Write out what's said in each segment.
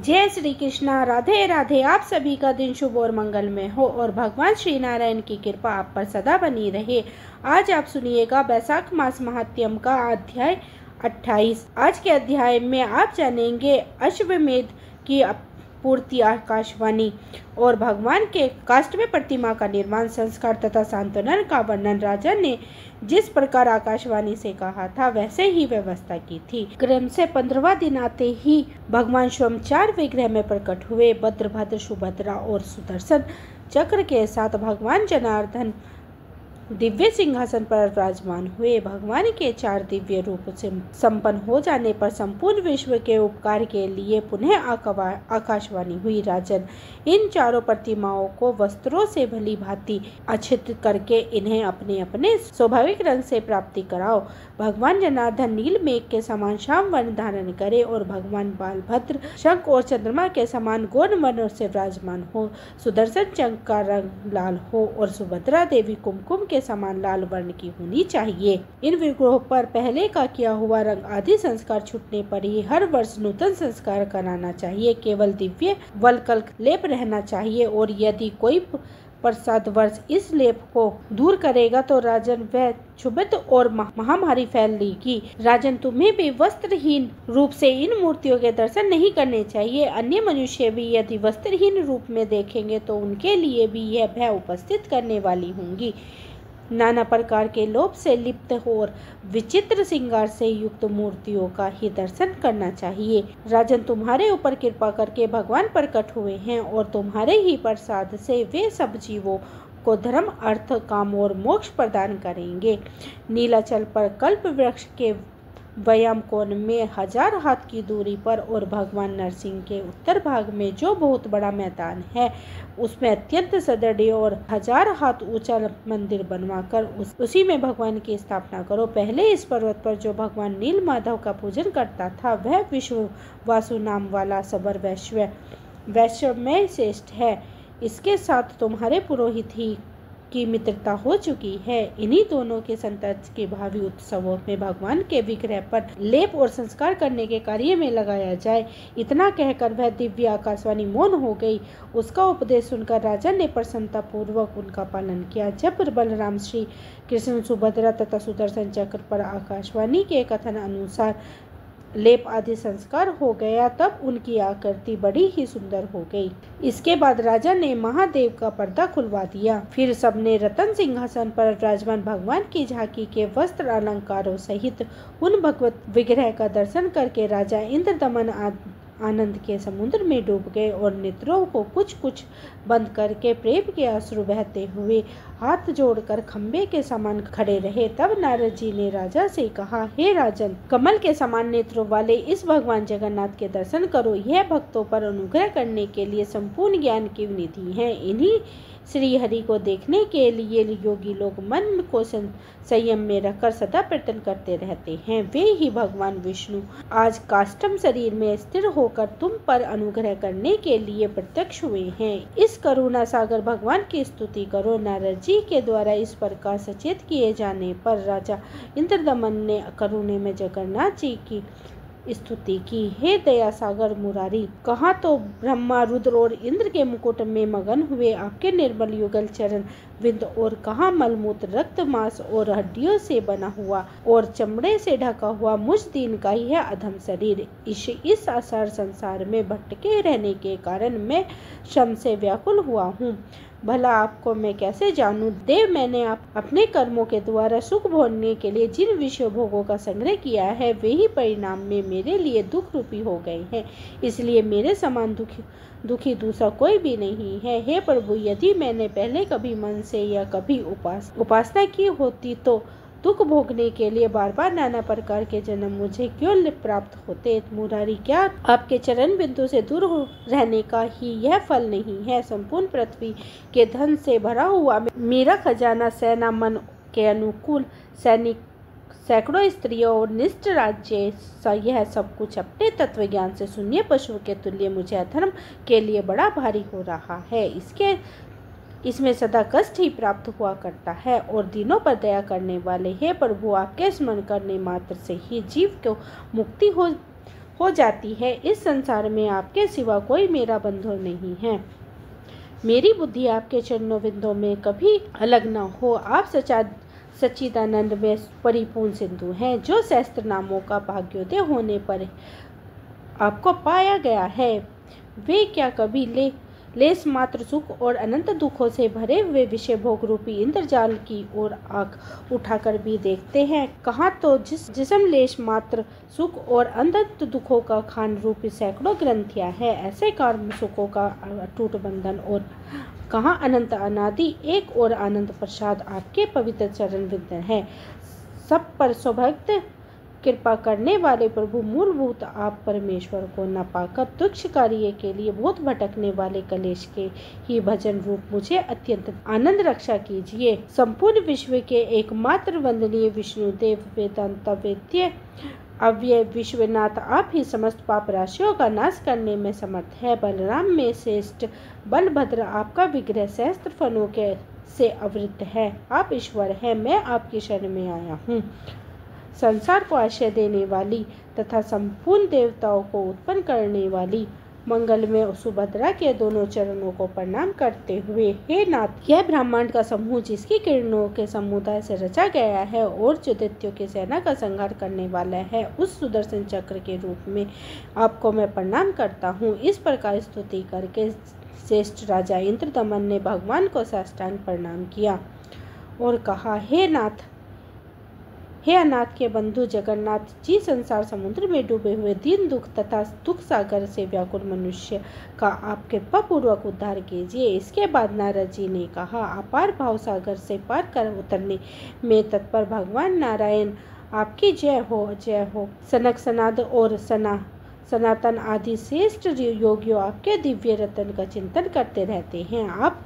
जय श्री कृष्णा। राधे राधे। आप सभी का दिन शुभ और मंगलमय हो और भगवान श्री नारायण की कृपा आप पर सदा बनी रहे। आज आप सुनिएगा वैशाख मास महात्म्य का अध्याय 28। आज के अध्याय में आप जानेंगे अश्वमेध की पूर्ति आकाशवाणी और भगवान के काष्ठमय प्रतिमा का निर्माण संस्कार तथा सांत्वना का वर्णन। राजा ने जिस प्रकार आकाशवाणी से कहा था वैसे ही व्यवस्था की थी। क्रम से 15वां दिन आते ही भगवान स्वयं 4 विग्रह में प्रकट हुए। भद्रभद्र, सुभद्रा और सुदर्शन चक्र के साथ भगवान जनार्दन दिव्य सिंहासन पर विराजमान हुए। भगवान के 4 दिव्य रूप से संपन्न हो जाने पर संपूर्ण विश्व के उपकार के लिए पुनः आकाशवाणी हुई। राजन, इन चारों प्रतिमाओं को वस्त्रों से भली भांति आच्छादित करके इन्हें अपने अपने स्वाभाविक रंग से प्राप्ति कराओ। भगवान जनार्दन नील मेघ के समान श्याम वर्ण धारण करे और भगवान बालभद्र शंख और चंद्रमा के समान गौर वर्ण से विराजमान हो। सुदर्शन चंख का रंग लाल हो और सुभद्रा देवी कुमकुम के समान लाल वर्ण की होनी चाहिए। इन विग्रहों पर पहले का किया हुआ रंग आदि संस्कार छूटने पर ही हर वर्ष नूतन संस्कार कराना चाहिए। केवल दिव्य वल्कल लेप रहना चाहिए और यदि कोई प्रसाद वर्ष इस लेप को दूर करेगा तो राजन वह क्षुभित और महामारी फैल लेगी। राजन, तुम्हें भी वस्त्रहीन रूप से इन मूर्तियों के दर्शन नहीं करने चाहिए। अन्य मनुष्य भी यदि वस्त्रहीन रूप में देखेंगे तो उनके लिए भी यह भय उपस्थित करने वाली होंगी। नाना प्रकार के लोभ से लिप्त और विचित्र श्रृंगार से युक्त मूर्तियों का ही दर्शन करना चाहिए। राजन, तुम्हारे ऊपर कृपा करके भगवान प्रकट हुए हैं और तुम्हारे ही प्रसाद से वे सब जीवों को धर्म, अर्थ, काम और मोक्ष प्रदान करेंगे। नीलाचल पर कल्प वृक्ष के व्यायाम कोण में 1000 हाथ की दूरी पर और भगवान नरसिंह के उत्तर भाग में जो बहुत बड़ा मैदान है उसमें अत्यंत सदृढ़ और 1000 हाथ ऊंचा मंदिर बनवाकर उसी में भगवान की स्थापना करो। पहले इस पर्वत पर जो भगवान नील माधव का पूजन करता था वह विश्व वासु नाम वाला सबर वैश्य में श्रेष्ठ है। इसके साथ तुम्हारे पुरोहित ही की मित्रता हो चुकी है। इन्हीं दोनों के संतत के भावी उत्सवों में भगवान के विग्रह पर लेप और संस्कार करने के कार्य में लगाया जाए। इतना कहकर वह दिव्य आकाशवाणी मौन हो गई। उसका उपदेश सुनकर राजा ने प्रसन्नता पूर्वक उनका पालन किया। जब बलराम, श्री कृष्ण, सुभद्रा तथा सुदर्शन चक्र पर आकाशवाणी के कथन अनुसार लेप आदि संस्कार हो गया तब उनकी आकृति बड़ी ही सुंदर हो गई। इसके बाद राजा ने महादेव का पर्दा खुलवा दिया। फिर सबने रतन सिंहासन पर विराजमान भगवान की झांकी के वस्त्र अलंकारों सहित उन भगवत विग्रह का दर्शन करके राजा इंद्रदमन आनंद के समुद्र में डूब गए और नेत्रों को कुछ बंद करके प्रेम के अश्रु बहते हुए हाथ जोड़कर खंबे के समान खड़े रहे। तब नारद जी ने राजा से कहा, हे राजन, कमल के समान नेत्रों वाले इस भगवान जगन्नाथ के दर्शन करो। यह भक्तों पर अनुग्रह करने के लिए संपूर्ण ज्ञान की निधि है। इन्हीं श्री हरि को देखने के लिए योगी लोग मन को संयम में रखकर सदा प्रयत्न करते रहते हैं। वे ही भगवान विष्णु आज काष्ठम शरीर में स्थिर होकर तुम पर अनुग्रह करने के लिए प्रत्यक्ष हुए हैं। इस करुणा सागर भगवान की स्तुति करो। नारद जी के द्वारा इस प्रकार सचेत किए जाने पर राजा इंद्रदमन ने करुणे में जगन्नाथ जी की स्तुति की। हे दया सागर मुरारी, कहाँ तो ब्रह्मा, रुद्र और इंद्र के मुकुट में मगन हुए आपके निर्मल युगल चरण विंद और कहाँ मलमूत्र, रक्त, मांस और हड्डियों से बना हुआ और चमड़े से ढका हुआ मुझ दीन का यह अधम शरीर। इस आसार संसार में भटके रहने के कारण मैं श्रम से व्याकुल हुआ हूँ। भला आपको मैं कैसे जानूं? देव, मैंने अपने कर्मों के द्वारा सुख भोगने के लिए जिन विषय भोगों का संग्रह किया है वे ही परिणाम में मेरे लिए दुख रूपी हो गए हैं। इसलिए मेरे समान दुखी दूसरा कोई भी नहीं है। हे प्रभु, यदि मैंने पहले कभी मन से या कभी उपासना की होती तो दुख भोगने के लिए बार बार नाना प्रकार के जन्म मुझे क्यों प्राप्त होते? मुरारी, क्या आपके चरण बिंदु से दूर रहने का ही यह फल नहीं है? संपूर्ण पृथ्वी के धन से भरा हुआ मेरा खजाना, सेना, मन के अनुकूल सैनिक, सैकड़ों स्त्रियों और निष्ठ राज्य, यह सब कुछ अपने तत्व ज्ञान से शून्य पशु के तुल्य मुझे अधर्म के लिए बड़ा भारी हो रहा है। इसमें सदा कष्ट ही प्राप्त हुआ करता है और दिनों पर दया करने वाले हे प्रभु, आपके स्मरण करने मात्र से ही जीव को मुक्ति हो जाती है। इस संसार में आपके सिवा कोई मेरा बंधु नहीं है। मेरी बुद्धि आपके चरणों बिंदों में कभी अलग न हो। आप सच्चिदानंद में परिपूर्ण सिंधु हैं, जो सहस्त्र नामों का भाग्योदय होने पर आपको पाया गया है। वे क्या कभी लेस मात्र सुख और अनंत दुखों से भरे हुए विषय भोग रूपी इंद्रजाल की ओर आंख उठाकर भी देखते हैं? कहाँ तो जिसम लेस मात्र सुख और अनंत दुखों का खान रूपी सैकड़ों ग्रंथियां हैं। ऐसे कर्म सुखों का अटूट बंधन, और कहाँ अनंत अनादि एक और आनंद प्रसाद आपके पवित्र चरण विंदन है। सब पर सौभाग्य कृपा करने वाले प्रभु, मूलभूत आप परमेश्वर को न पाकर तुच्छ कार्य के लिए बहुत भटकने वाले कलेश के ही भजन रूप मुझे अत्यंत आनंद रक्षा कीजिए। संपूर्ण विश्व के एकमात्र वंदनीय विष्णुदेव, वेदांत वेद्य अव्यय विश्वनाथ, आप ही समस्त पाप राशियों का नाश करने में समर्थ है। बलराम में श्रेष्ठ बलभद्र, आपका विग्रह सहस्त्र फनों के से आवृत है। आप ईश्वर हैं, मैं आपकी शरण में आया हूँ। संसार को आश्रय देने वाली तथा संपूर्ण देवताओं को उत्पन्न करने वाली मंगल में सुभद्रा के दोनों चरणों को प्रणाम करते हुए, हे नाथ, यह ब्रह्मांड का समूह जिसकी किरणों के समुदाय से रचा गया है और जो दैत्यों की सेना का संहार करने वाला है, उस सुदर्शन चक्र के रूप में आपको मैं प्रणाम करता हूँ। इस प्रकार स्तुति करके श्रेष्ठ राजा इंद्रदमन ने भगवान को साष्टांग प्रणाम किया और कहा, हे अनाथ के बंधु जगन्नाथ जी, संसार समुद्र में डूबे हुए दीन दुख तथा दुख सागर से व्याकुल मनुष्य का आप कृपा पूर्वक उद्धार कीजिए। इसके बाद नारद जी ने कहा, अपार भाव सागर से पार कर उतरने में तत्पर भगवान नारायण आपकी जय हो, जय हो। सनक सनाद और सनातन आदि श्रेष्ठ योगियों आपके दिव्य रतन का चिंतन करते रहते हैं। आप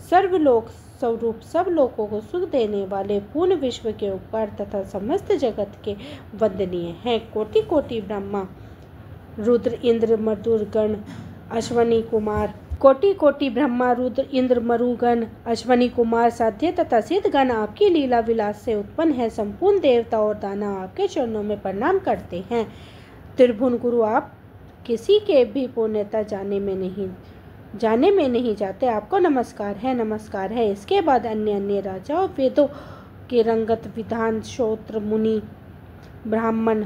सर्वलोक स्वरूप, सब लोगों को सुख देने वाले, पूर्ण विश्व के उपकार तथा समस्त जगत के वंदनीय हैं। कोटि कोटि ब्रह्मा रुद्र इंद्र मरुगण अश्वनी कुमार, कोटि कोटि ब्रह्मा रुद्र इंद्र मरुगण अश्वनी कुमार, साध्य तथा सिद्धगण आपकी लीला विलास से उत्पन्न है। संपूर्ण देवता और दानव आपके चरणों में प्रणाम करते हैं। त्रिभुवन गुरु, आप किसी के भी पूर्णता जाने में नहीं जाते। आपको नमस्कार है, नमस्कार है। इसके बाद अन्य राजाओं, वेदों के रंगत विधान, श्रोत्र, मुनि, ब्राह्मण,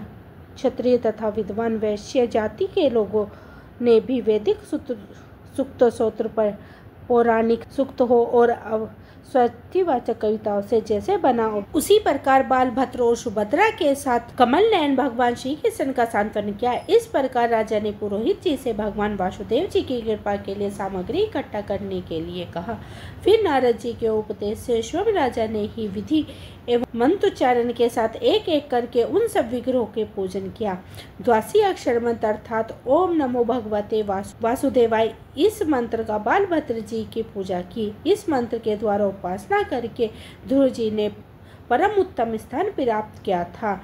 क्षत्रिय तथा विद्वान वैश्य जाति के लोगों ने भी वैदिक सूक्त सूत्र पर पौराणिक सूक्त हो और स्वस्तिवाचक कविताओं से जैसे बना उसी प्रकार बालभद्र और सुभद्रा के साथ कमल नयन भगवान श्री कृष्ण का सांत्वन किया। इस प्रकार राजा ने पुरोहित जी से भगवान वासुदेव जी की कृपा के लिए सामग्री इकट्ठा करने के लिए कहा। फिर नारद जी के उपदेश से स्वयं राजा ने ही विधि एवं मंत्रोच्चारण के साथ एक एक करके उन सब विग्रहों के पूजन किया। द्वासी अक्षर मंत्र अर्थात ओम नमो भगवते वासुदेवाय, इस मंत्र का बालभद्र जी की पूजा की। इस मंत्र के द्वारा उपासना करके ध्रुव जी ने परम उत्तम स्थान प्राप्त किया था।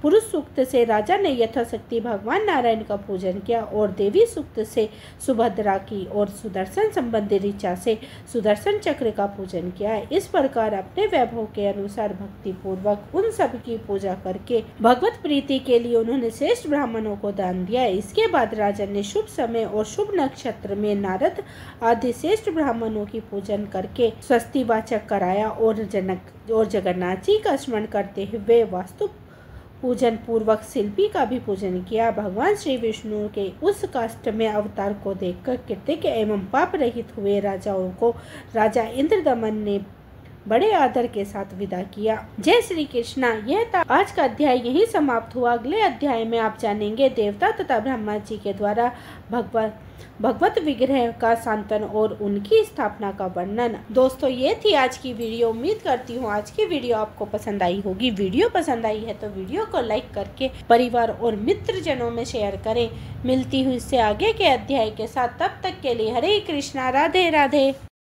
पुरुष सूक्त से राजा ने यथाशक्ति भगवान नारायण का पूजन किया और देवी सूक्त से सुभद्रा की और सुदर्शन संबंधी ऋचा से सुदर्शन चक्र का पूजन किया। इस प्रकार अपने वैभव के अनुसार भक्ति पूर्वक उन सब की पूजा करके भगवत प्रीति के लिए उन्होंने श्रेष्ठ ब्राह्मणों को दान दिया। इसके बाद राजा ने शुभ समय और शुभ नक्षत्र में नारद आदि श्रेष्ठ ब्राह्मणों की पूजन करके स्वस्तिवाचक कराया और जगन्नाथ जी का स्मरण करते हुए वास्तु पूजन पूर्वक शिल्पी का भी पूजन किया। भगवान श्री विष्णु के उस काष्ठ में अवतार को देखकर कृतज्ञ एवं पाप रहित हुए राजाओं को राजा इंद्रदमन ने बड़े आदर के साथ विदा किया। जय श्री कृष्णा। यह था आज का अध्याय, यही समाप्त हुआ। अगले अध्याय में आप जानेंगे देवता तथा ब्रह्मा जी के द्वारा भगवत विग्रह का सांत्वन और उनकी स्थापना का वर्णन। दोस्तों, ये थी आज की वीडियो। उम्मीद करती हूँ आज की वीडियो आपको पसंद आई होगी। वीडियो पसंद आई है तो वीडियो को लाइक करके परिवार और मित्र जनों में शेयर करें। मिलती हूँ इससे आगे के अध्याय के साथ। तब तक के लिए हरे कृष्णा, राधे राधे।